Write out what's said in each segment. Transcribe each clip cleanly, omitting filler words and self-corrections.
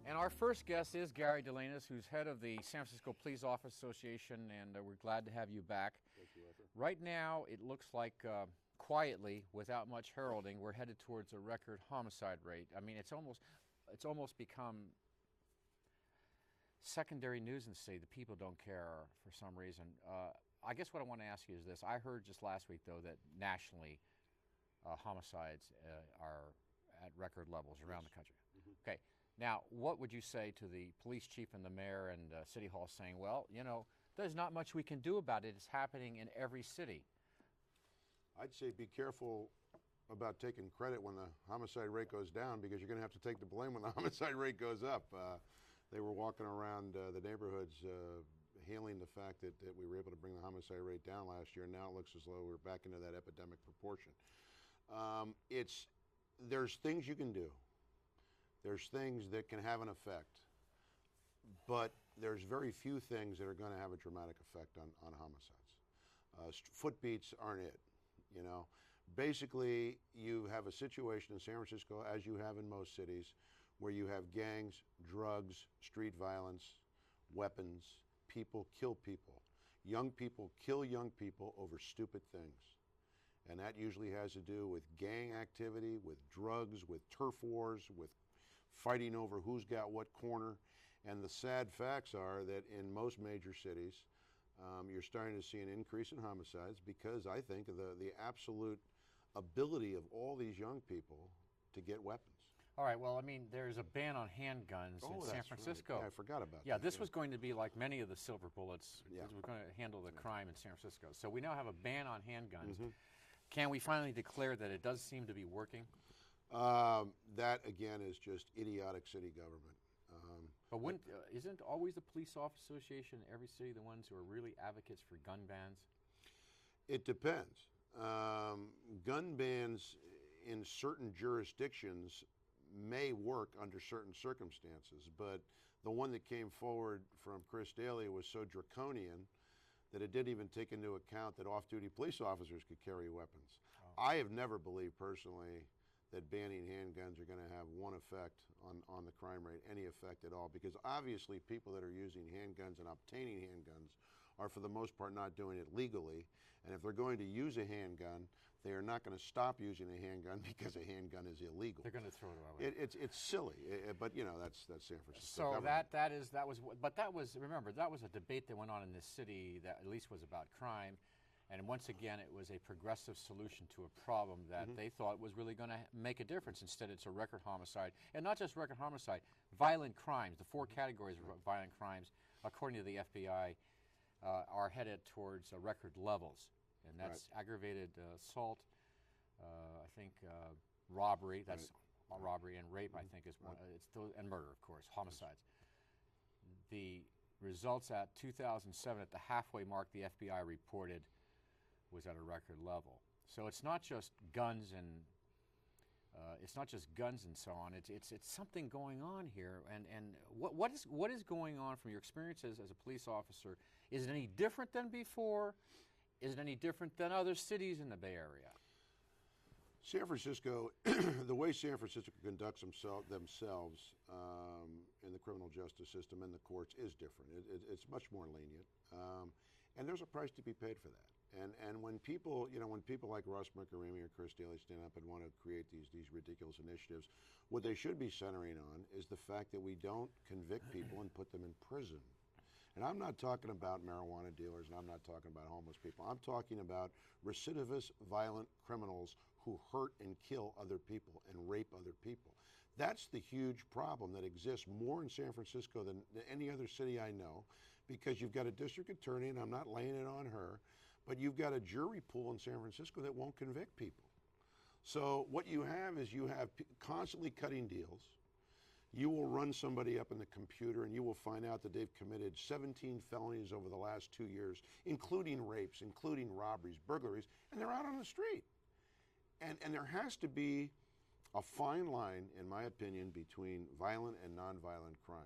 And our first guest is Gary Delagnes, who's head of the San Francisco Police Office Association, and we're glad to have you back. Thank you, Arthur. Right now, it looks like quietly, without much heralding, we're headed towards a record homicide rate. I mean, it's almost become secondary news in the city. The people don't care for some reason. I guess what I want to ask you is this. I heard just last week, though, that nationally homicides are at record levels around the country. Mm-hmm. Okay. Now, what would you say to the police chief and the mayor and City Hall saying, well, you know, there's not much we can do about it. It's happening in every city. I'd say be careful about taking credit when the homicide rate goes down, because you're going to have to take the blame when the homicide rate goes up. They were walking around the neighborhoods hailing the fact that we were able to bring the homicide rate down last year, and now it looks as though we're back into that epidemic proportion. There's things you can do. There's things that can have an effect, but there's very few things that are going to have a dramatic effect on homicides. Footbeats aren't it, you know. Basically, you have a situation in San Francisco, as you have in most cities, where you have gangs, drugs, street violence, weapons, people kill people. Young people kill young people over stupid things. And that usually has to do with gang activity, with drugs, with turf wars, with fighting over who's got what corner. And the sad facts are that in most major cities, you're starting to see an increase in homicides because I think of the absolute ability of all these young people to get weapons. All right, well, I mean, there's a ban on handguns in San Francisco. Right. Yeah, I forgot about that. Yeah, this was going to be like many of the silver bullets. Yeah. We're going to handle the crime in San Francisco. So we now have a ban on handguns. Mm-hmm. Can we finally declare that it does seem to be working? That, again, is just idiotic city government. But isn't always the Police Office Association in every city the ones who are really advocates for gun bans? It depends. Gun bans in certain jurisdictions may work under certain circumstances, but the one that came forward from Chris Daly was so draconian that it didn't even take into account that off-duty police officers could carry weapons. Oh. I have never believed personally that banning handguns are going to have one effect on the crime rate, any effect at all, because obviously people that are using handguns and obtaining handguns are for the most part not doing it legally, and if they're going to use a handgun, they are not going to stop using a handgun because a handgun is illegal. They're going to throw it away. It's silly, but you know that's San Francisco. So government. that was remember, that was a debate that went on in this city that at least was about crime. And once again, it was a progressive solution to a problem that they thought was really going to make a difference. Instead, it's a record homicide. And not just record homicide, violent crimes. The four categories of violent crimes, according to the FBI, are headed towards record levels. And that's aggravated assault, I think robbery, that's robbery, and rape, I think, is one. And murder, of course, homicides. The results at 2007, at the halfway mark, the FBI reported was at a record level. So it's not just guns and so on. It's something going on here. And what is going on from your experiences as a police officer? Is it any different than before? Is it any different than other cities in the Bay Area? San Francisco, the way San Francisco conducts themselves in the criminal justice system and the courts is different. It's much more lenient, and there's a price to be paid for that. And when people, when people like Ross McElremy or Chris Daly stand up and want to create these ridiculous initiatives, what they should be centering on is the fact that we don't convict people and put them in prison. And I'm not talking about marijuana dealers, and I'm not talking about homeless people. I'm talking about recidivist, violent criminals who hurt and kill other people and rape other people. That's the huge problem that exists more in San Francisco than any other city I know, because you've got a district attorney, and I'm not laying it on her, but you've got a jury pool in San Francisco that won't convict people. So what you have is you have constantly cutting deals. You will run somebody up in the computer and you will find out that they've committed 17 felonies over the last 2 years, including rapes, including robberies, burglaries, and they're out on the street. And there has to be a fine line, in my opinion, between violent and nonviolent crime.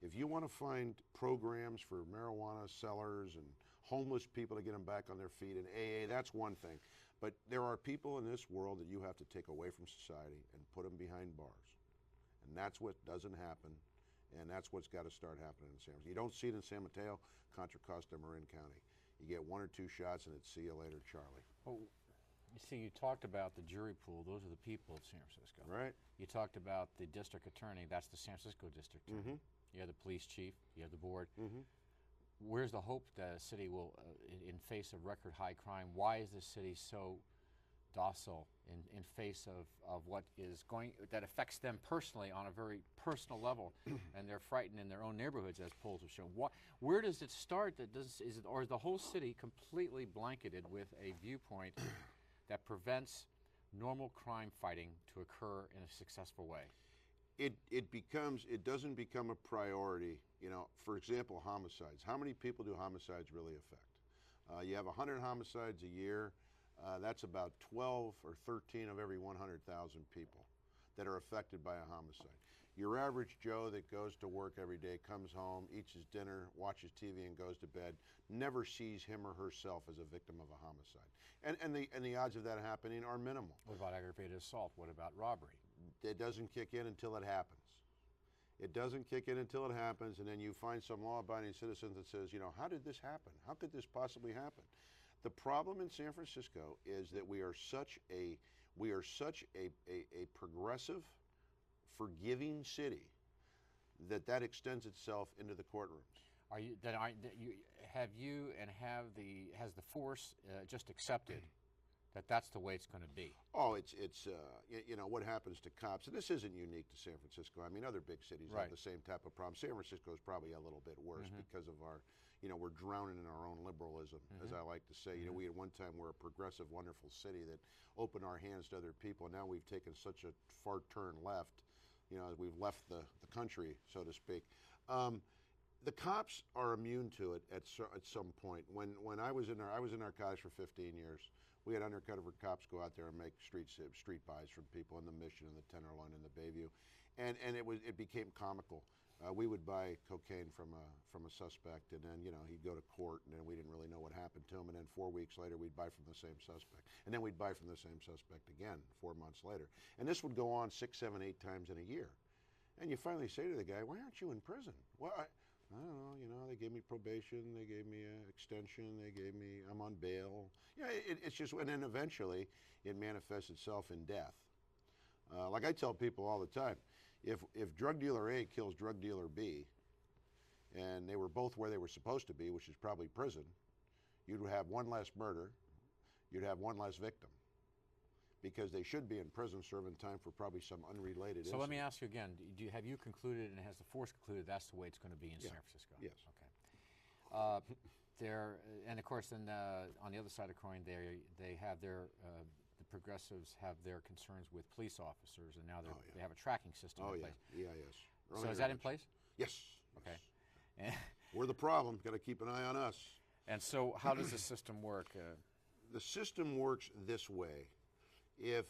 If you want to find programs for marijuana sellers and homeless people to get them back on their feet and AA, that's one thing. But there are people in this world that you have to take away from society and put them behind bars. And that's what doesn't happen And that's what's got to start happening in San Francisco. You don't see it in San Mateo, Contra Costa, Marin County. You get 1 or 2 shots and it's see you later, Charlie. Well, you see, you talked about the jury pool. Those are the people of San Francisco. Right. You talked about the district attorney. That's the San Francisco district attorney. You have the police chief. You have the board. Where's the hope that a city will, in face of record high crime, why is this city so docile in face of what is going, that affects them personally on a very personal level, and they're frightened in their own neighborhoods, as polls have shown? Where does it start? Or is the whole city completely blanketed with a viewpoint that prevents normal crime fighting to occur in a successful way? It doesn't become a priority. You know, for example, homicides. How many people do homicides really affect? You have 100 homicides a year. That's about 12 or 13 of every 100,000 people that are affected by a homicide. Your average Joe that goes to work every day, comes home, eats his dinner, watches TV, and goes to bed, never sees him or herself as a victim of a homicide. And the odds of that happening are minimal. What about aggravated assault? What about robbery? It doesn't kick in until it happens. It doesn't kick in until it happens, and then you find some law-abiding citizen that says, you know, how did this happen? How could this possibly happen? The problem in San Francisco is that we are such a progressive, forgiving city that extends itself into the courtrooms. Has the force just accepted that that's the way it's going to be? Oh, it's you know, what happens to cops, and this isn't unique to San Francisco. I mean, other big cities have the same type of problem. San Francisco is probably a little bit worse because of our, you know, we're drowning in our own liberalism, as I like to say. You know, we at one time were a progressive, wonderful city that opened our hands to other people. Now we've taken such a far turn left, you know, we've left the country, so to speak. The cops are immune to it at some point. When I was in narcotics for 15 years, we had undercover cops go out there and make street buys from people in the Mission and the Tenderloin and the Bayview, and it became comical. We would buy cocaine from a suspect, and then, you know, he'd go to court, and then we didn't really know what happened to him. And then 4 weeks later, we'd buy from the same suspect, and then we'd buy from the same suspect again 4 months later. And this would go on 6, 7, 8 times in a year. And you finally say to the guy, "Why aren't you in prison?" Well, I don't know. You know, they gave me probation, they gave me an extension, I'm on bail. Yeah, it's just, and then eventually it manifests itself in death. Like I tell people all the time, if drug dealer A kills drug dealer B, and they were both where they were supposed to be, which is probably prison, you'd have one less murder, you'd have one less victim, because they should be in prison serving time for probably some unrelated incident. So let me ask you again, have you concluded, and has the force concluded, that's the way it's going to be in San Francisco? Yes. Okay. And of course, then on the other side of the coin, they have their, the progressives have their concerns with police officers, and now they have a tracking system in place. Yes. So is that in place? Yes. Okay. We're the problem. Got to keep an eye on us. And so how does the system work? The system works this way. If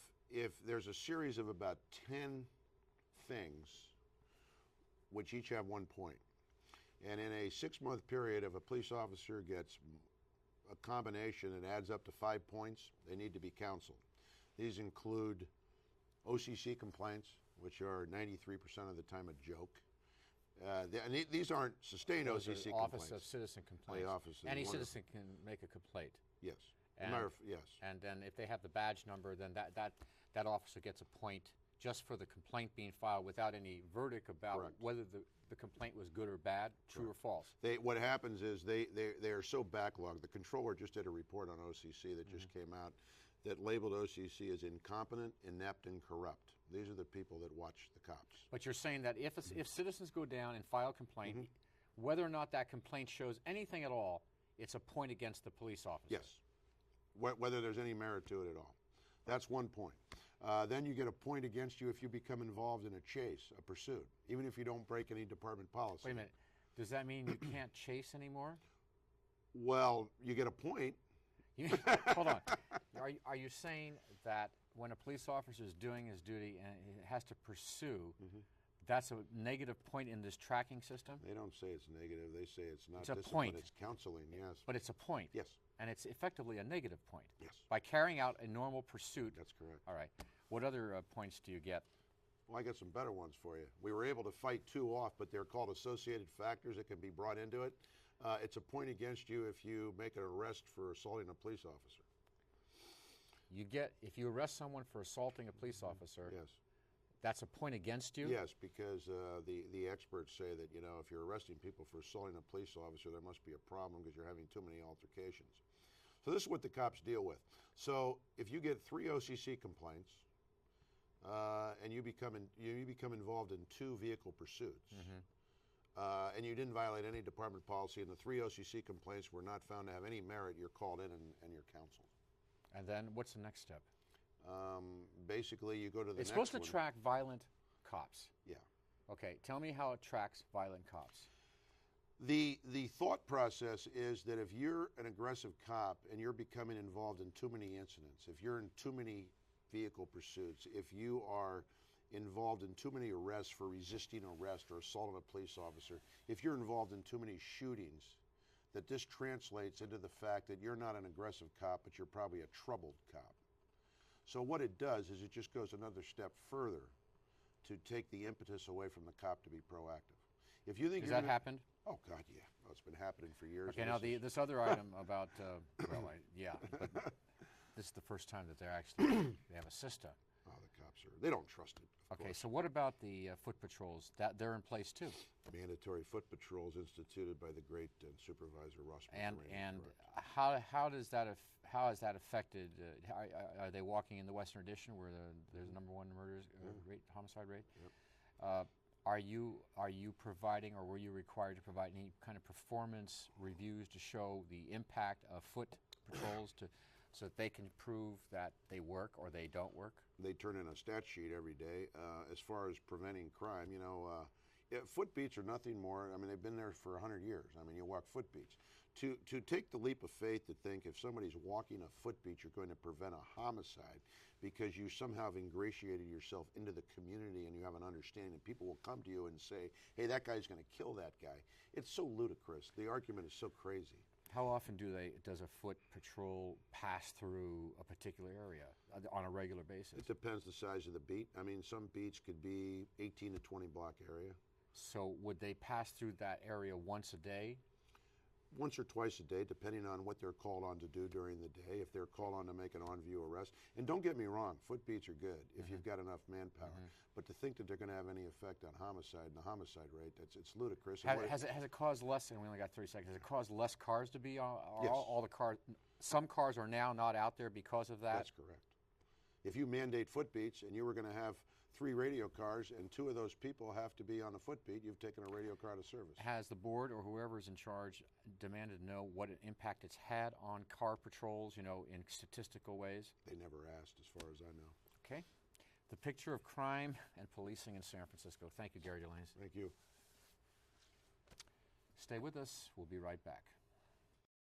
there's a series of about 10 things, which each have 1 point, and in a 6-month period, if a police officer gets a combination that adds up to 5 points, they need to be counseled. These include OCC complaints, which are 93% of the time a joke. And these aren't sustained OCC complaints. Office of Citizen Complaints. Any citizen can make a complaint. Yes. Yes. And then if they have the badge number, then that officer gets a point just for the complaint being filed without any verdict about whether the complaint was good or bad, true or false. What happens is they are so backlogged. The controller just did a report on OCC that just came out that labeled OCC as incompetent, inept, and corrupt. These are the people that watch the cops. But you're saying that if citizens go down and file a complaint, whether or not that complaint shows anything at all, it's a point against the police officer? Yes. Whether there's any merit to it at all. That's 1 point. Then you get a point against you if you become involved in a chase, a pursuit, even if you don't break any department policy. Wait a minute. Does that mean you can't chase anymore? Well, you get a point. Hold on. Are you saying that when a police officer is doing his duty and he has to pursue, that's a negative point in this tracking system? They don't say it's negative. They say it's not. It's a point. It's counseling, yes. But it's a point. Yes. And it's effectively a negative point. Yes. By carrying out a normal pursuit. That's correct. All right. What other points do you get? Well, I got some better ones for you. We were able to fight 2 off, but they're called associated factors that can be brought into it. It's a point against you if you make an arrest for assaulting a police officer. If you arrest someone for assaulting a police officer, Yes. that's a point against you? Yes, because the experts say that, if you're arresting people for assaulting a police officer, there must be a problem because you're having too many altercations. So this is what the cops deal with. So if you get 3 OCC complaints and you become involved in 2 vehicle pursuits, and you didn't violate any department policy, and the 3 OCC complaints were not found to have any merit, you're called in and you're counseled. And then what's the next step? Basically, you go to the It's next one. supposed to track violent cops. Yeah. Okay, tell me how it tracks violent cops. The thought process is that if you're an aggressive cop and you're becoming involved in too many incidents, if you're in too many vehicle pursuits, if you are involved in too many arrests for resisting arrest or assaulting a police officer, if you're involved in too many shootings, that this translates into the fact that you're not an aggressive cop, but you're probably a troubled cop. So what it does is it just goes another step further to take the impetus away from the cop to be proactive. If you think Has that happened? Oh God, yeah. Oh, it's been happening for years. Okay, now this other item about, but this is the first time that they have a Sista. Oh, the cops they don't trust it. Okay, so what about the foot patrols? They're in place too? Mandatory foot patrols instituted by the great supervisor Ross McRae. And how has that affected? Are they walking in the Western Addition where there's #1 murders rate, homicide rate? Yep. Are you providing, or were you required to provide any kind of performance reviews to show the impact of foot patrols so that they can prove that they work or they don't work? They turn in a stat sheet every day. As far as preventing crime, foot beats are nothing more. I mean, they've been there for 100 years. I mean, you walk foot beats. To take the leap of faith to think if somebody's walking a foot beat, you're going to prevent a homicide because you somehow have ingratiated yourself into the community and you have an understanding, and people will come to you and say, hey, that guy's going to kill that guy. It's so ludicrous. The argument is so crazy. How often does a foot patrol pass through a particular area on a regular basis? It depends the size of the beat. I mean, some beats could be 18 to 20 block area. So would they pass through that area once a day? Once or twice a day, depending on what they're called on to do during the day. If they're called on to make an on-view arrest. And don't get me wrong, foot beats are good if you've got enough manpower. But to think that they're going to have any effect on homicide and the homicide rate, it's ludicrous. Has it caused less, and we only got 30 seconds, has it caused less cars to be on? Yes. All the cars, some cars are now not out there because of that? That's correct. If you mandate foot beats and you were going to have 3 radio cars and 2 of those people have to be on a foot beat, you've taken a radio car out of service. Has the board or whoever is in charge demanded to know what impact it's had on car patrols, in statistical ways? They never asked, as far as I know. Okay. The picture of crime and policing in San Francisco. Thank you, Gary Delagnes. Thank you. Stay with us. We'll be right back.